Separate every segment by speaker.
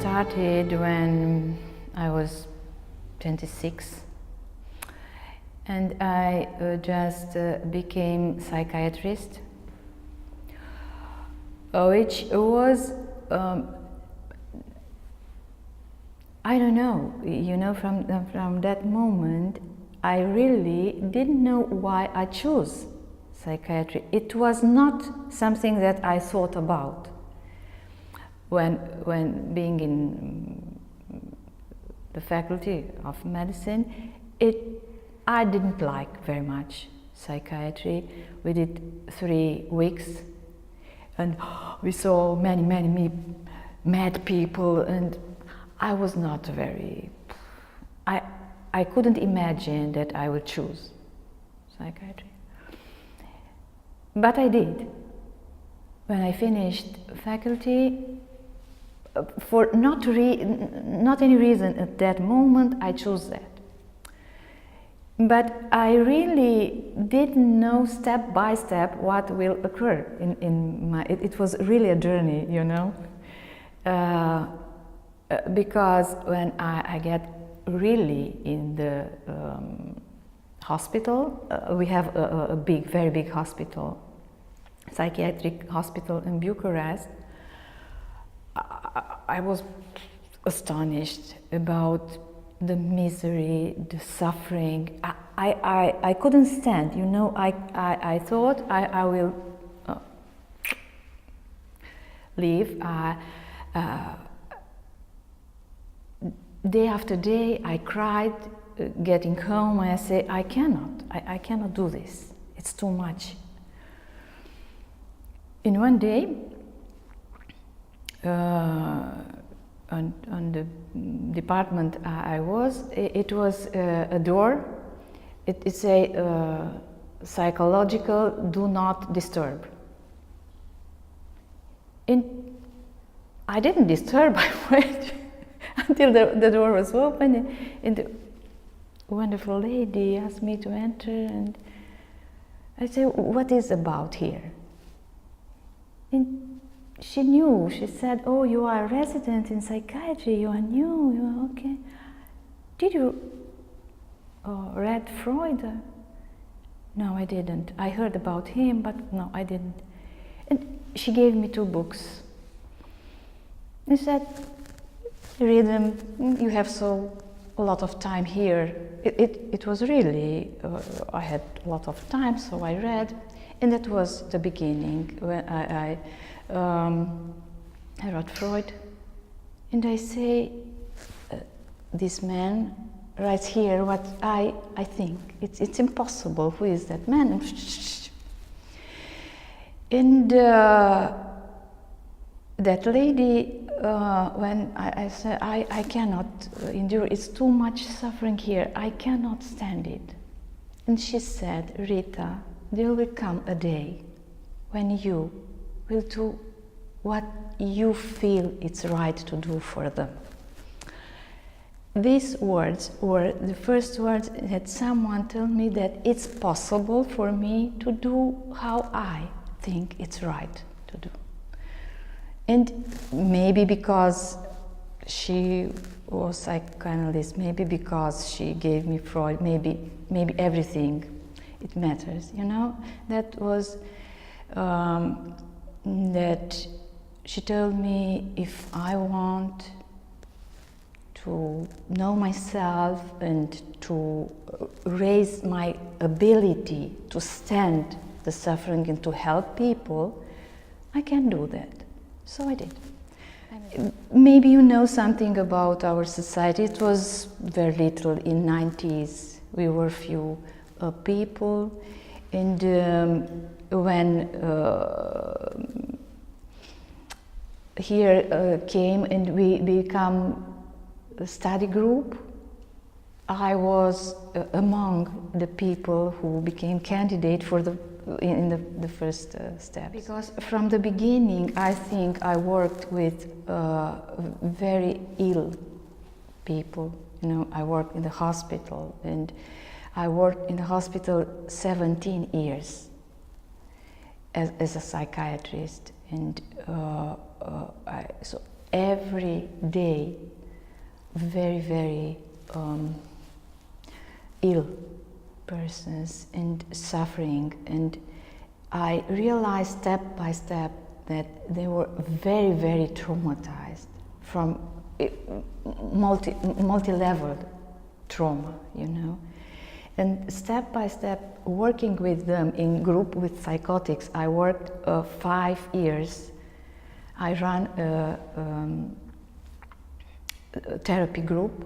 Speaker 1: started when I was 26, and I just became psychiatrist, which was, I don't know, you know, from that moment I really didn't know why I chose psychiatry. It was not something that I thought about when being in the faculty of medicine. I didn't like very much psychiatry. We did 3 weeks and we saw many mad people, and I was not very, I couldn't imagine that I would choose psychiatry. But I did. When I finished faculty, for not any reason at that moment, I chose that. But I really didn't know step by step what will occur in my, it was really a journey, you know. Because when I get really in the hospital, we have a very big hospital, psychiatric hospital in Bucharest. I was astonished about the misery, the suffering. I couldn't stand, you know. I thought I will leave. Day after day I cried, getting home. I say, I cannot do this, it's too much. In one day, on the department I was, it was a door. It's a psychological do not disturb. And I didn't disturb, I waited until the door was open, and the wonderful lady asked me to enter, and I said, what is about here? And she knew. She said, oh, you are a resident in psychiatry, you are new, you are okay. Did you read Freud? No, I didn't. I heard about him, but no, I didn't. And she gave me 2 books. She said, read them, you have a lot of time here. It was really, I had a lot of time, so I read, and that was the beginning when I wrote Freud, and I say, this man writes here what I think. It's impossible. Who is that man? And that lady, when I said, I cannot endure, it's too much suffering here, I cannot stand it. And she said, Rita, there will come a day when you will do what you feel it's right to do for them. These words were the first words that someone told me that it's possible for me to do how I think it's right to do. And maybe because she was psychoanalyst, maybe because she gave me Freud, maybe everything, it matters, you know. That was, that she told me if I want to know myself and to raise my ability to stand the suffering and to help people, I can do that. So I did. Maybe you know something about our society. It was very little in 90s. We were few people, and when here came and we become a study group, I was among the people who became candidate for in the first steps. Because from the beginning, I think I worked with very ill people. You know, I worked in the hospital, and I worked in the hospital 17 years as a psychiatrist, and so every day very, very ill persons and suffering, and I realized step by step that they were very, very traumatized from multi-level trauma, you know. And step by step, working with them in group with psychotics, I worked 5 years. I ran a therapy group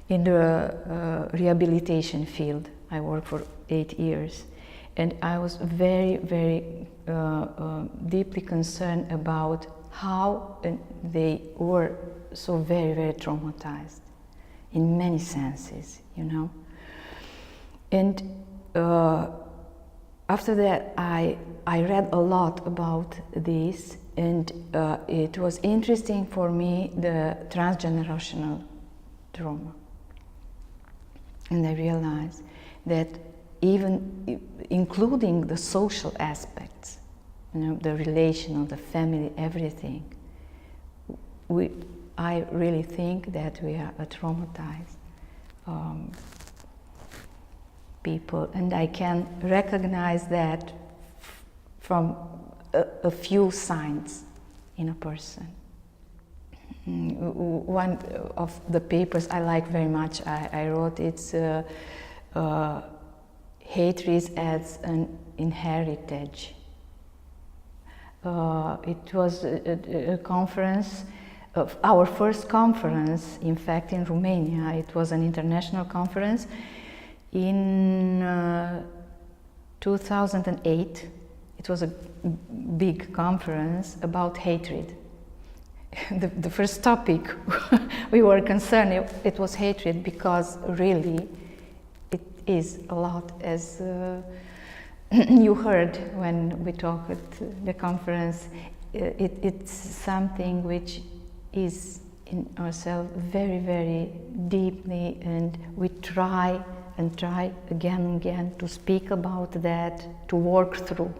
Speaker 1: in the rehabilitation field. I worked for 8 years. And I was very, very deeply concerned about how they were so very, very traumatized in many senses, you know. And after that, I read a lot about this, and it was interesting for me, the transgenerational trauma. And I realized that even including the social aspects, you know, the relational, the family, everything, I really think that we are a traumatized people, and I can recognize that from a few signs in a person. One of the papers I like very much, I wrote, it's hatred as an inheritage. It was a conference, our first conference, in fact, in Romania. It was an international conference in 2008. It was a big conference about hatred. The first topic we were concerned, it was hatred, because really it is a lot, as you heard when we talked at the conference. It's something which is in ourselves very, very deeply, and we try and try again and again to speak about that, to work through.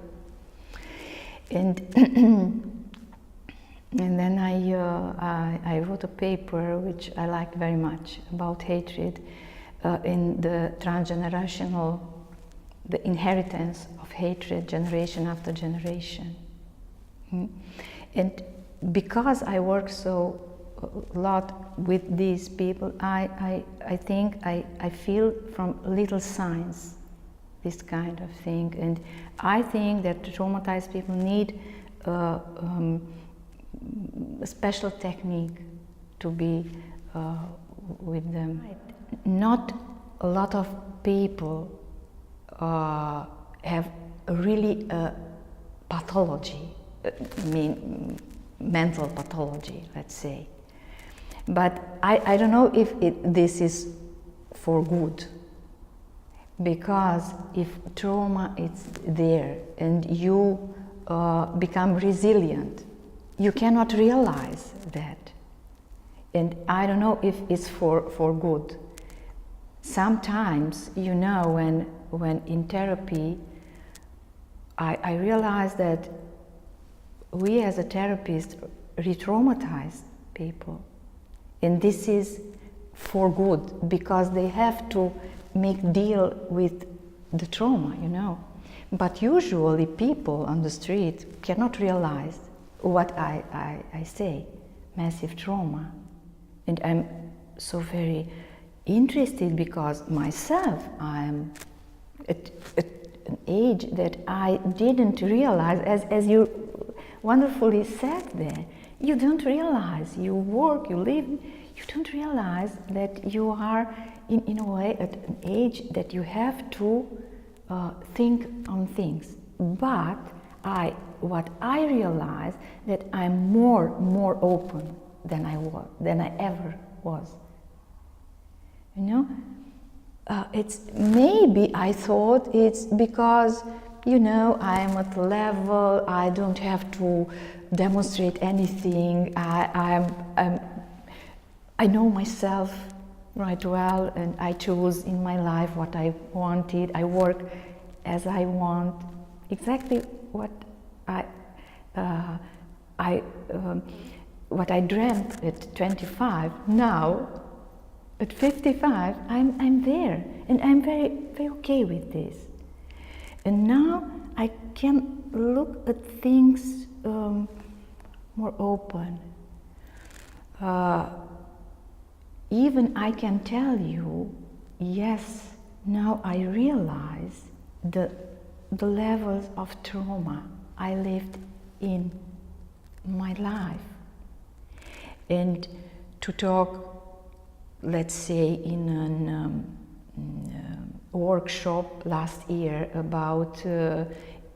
Speaker 1: And and then I wrote a paper which I liked very much about hatred in the transgenerational, the inheritance of hatred generation after generation. And because I work so a lot with these people, I think I feel from little signs this kind of thing, and I think that traumatized people need a special technique to be with them. Not a lot of people have really a pathology, I mean mental pathology, let's say. But I don't know if this is for good, because if trauma is there and you become resilient, you cannot realize that. And I don't know if it's for good. Sometimes, you know, when in therapy, I realize that we as a therapist re-traumatize people. And this is for good, because they have to make deal with the trauma, you know. But usually people on the street cannot realize what I say, massive trauma. And I'm so very interested, because myself, I'm at an age that I didn't realize, as you wonderfully said there, you don't realize, you work, you live, you don't realize that you are in a way at an age that you have to think on things. But what I realize, that I'm more open than I ever was. You know, it's maybe I thought it's because, you know, I'm at a level, I don't have to demonstrate anything. I know myself right well, and I choose in my life what I wanted. I work as I want, exactly what what I dreamt at 25, now at 55, I'm there, and I'm very, very okay with this. And now I can look at things more open. Even I can tell you, yes, now I realize the levels of trauma I lived in my life. And to talk, let's say, in a workshop last year about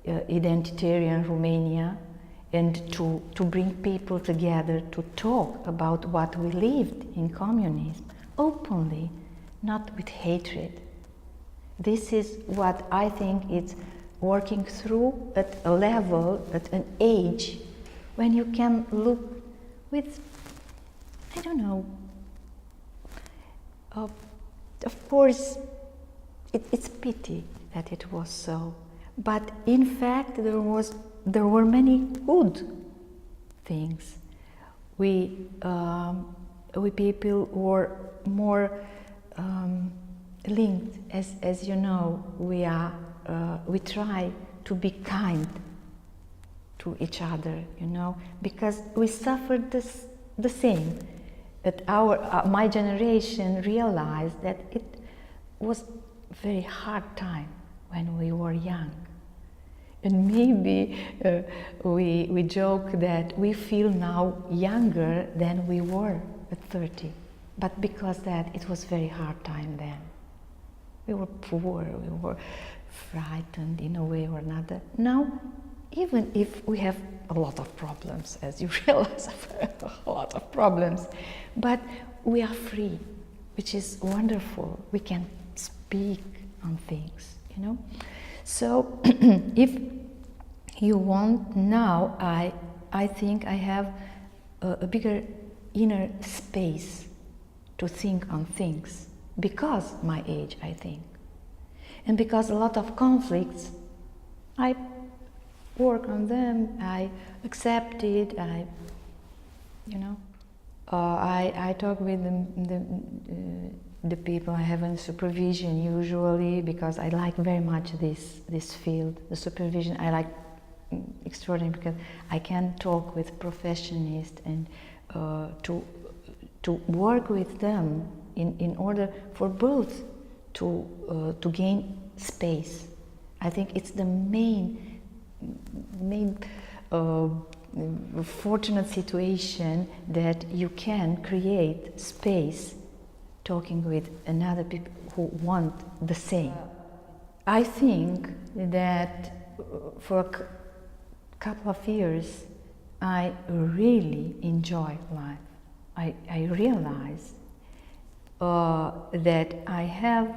Speaker 1: identitarian Romania, and to bring people together to talk about what we lived in communism openly, not with hatred. This is what I think it's working through at a level, at an age, when you can look with, I don't know, of course, it's pity that it was so, but in fact there were many good things. We people were more linked, as you know. We try to be kind to each other, you know, because we suffered the same. That my generation realized that it was a very hard time when we were young. And maybe we joke that we feel now younger than we were at 30. But because that it was very hard time then. We were poor, we were frightened in a way or another. Now, even if we have a lot of problems, as you realize, a lot of problems, but we are free, which is wonderful. We can speak on things, you know. So, if you want, now I think I have a bigger inner space to think on things, because my age, I think. And because a lot of conflicts, I work on them, I accept it, you know. I talk with the people I have in supervision usually, because I like very much this field, the supervision. I like extraordinary because I can talk with professionists and to work with them in order for both to gain space. I think it's the main fortunate situation that you can create space talking with another people who want the same. I think that for a couple of years I really enjoy life. I realize that I have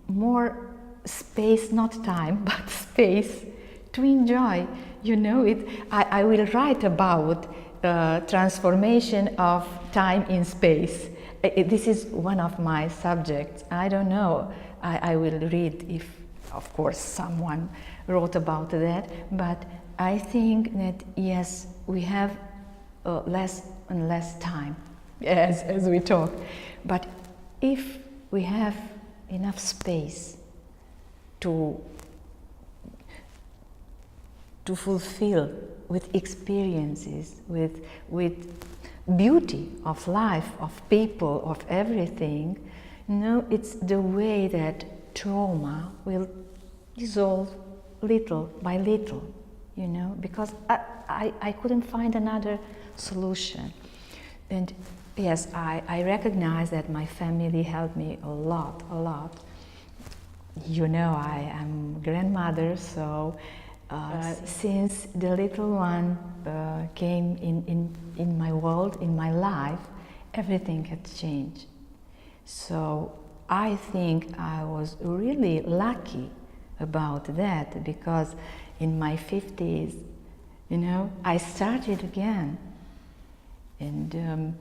Speaker 1: more space, not time, but space to enjoy. You know it. I will write about transformation of time in space. This is one of my subjects. I don't know. I will read if, of course, someone wrote about that. But I think that yes, we have less and less time as we talk. But if we have enough space to fulfill with experiences, with beauty of life, of people, of everything, you know, it's the way that trauma will dissolve little by little, you know, because I couldn't find another solution. And yes, I recognize that my family helped me a lot. You know, I am grandmother, so since the little one came in my world, in my life, everything had changed. So I think I was really lucky about that, because in my 50s, you know, I started again. And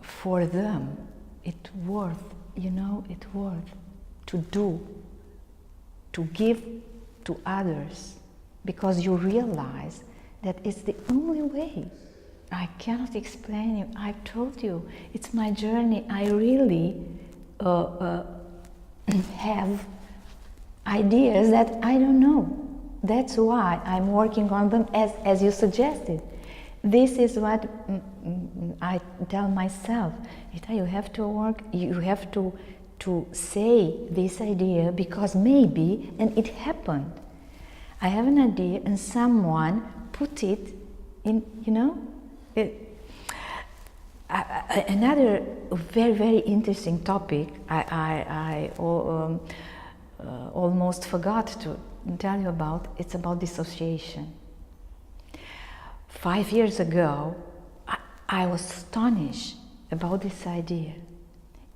Speaker 1: for them, it worth, you know, it worth to do, to give to others, because you realize that it's the only way I cannot explain you. I've told you, it's my journey. I really have ideas that I don't know. That's why I'm working on them as you suggested. This is what I tell myself. Rita, you have to work, you have to say this idea because maybe, and it happened. I have an idea and someone put it in, you know. Another very, very interesting topic I almost forgot to tell you about, it's about dissociation. 5 years ago, I was astonished about this idea.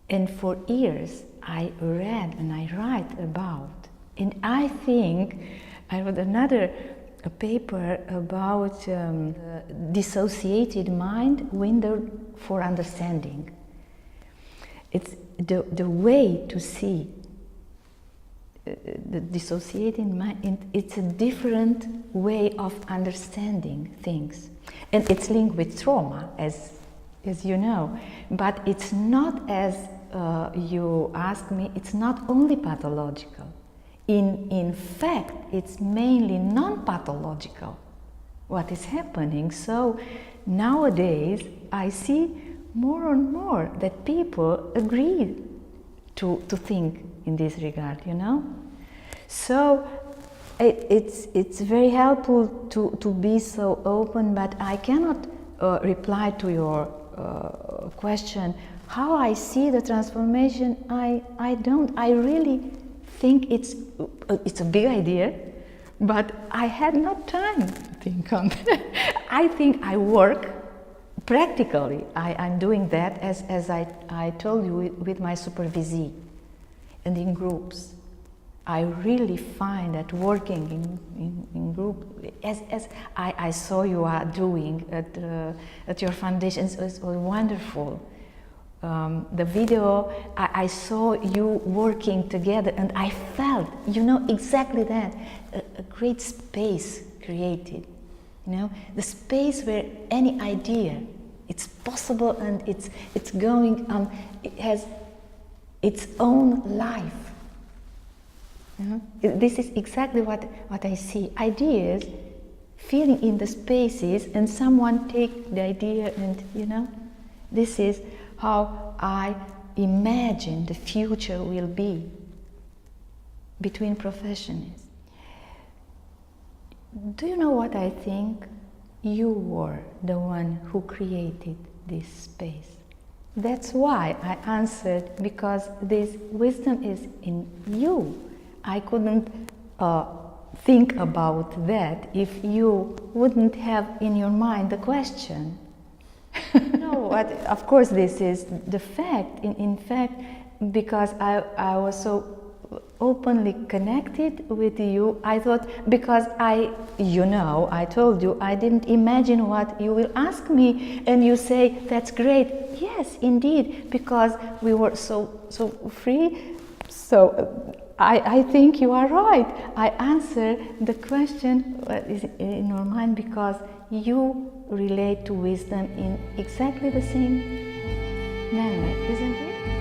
Speaker 1: And for years, I read and I write about. And I think I wrote another paper about dissociated mind, window for understanding. It's the way to see the dissociated mind. It's a different way of understanding things, and it's linked with trauma, as you know. But it's not, as you asked me, it's not only pathological. In fact, it's mainly non-pathological what is happening. So nowadays I see more and more that people agree to think in this regard, you know. So it's very helpful to be so open, but I cannot reply to your question how I see the transformation. I don't. I really think it's a big idea, but I had no time to think on that. I think I work practically. I'm doing that as I told you with my supervisee and in groups. I really find that working in group, as I saw you are doing at your foundation, was wonderful. The video, I saw you working together, and I felt, you know, exactly that, a great space created, you know, the space where any idea, it's possible and it's going, it has its own life. You know? This is exactly what I see, ideas feeling in the spaces, and someone take the idea, and you know, this is how I imagine the future will be between professions. Do you know what I think? You were the one who created this space. That's why I answered, because this wisdom is in you. I couldn't think about that if you wouldn't have in your mind the question. No, of course this is the fact. In fact, because I was so openly connected with you, I thought, because I told you, I didn't imagine what you will ask me, and you say, that's great. Yes, indeed, because we were so free. So I think you are right. I answer the question is in your mind because you relate to wisdom in exactly the same manner, isn't it?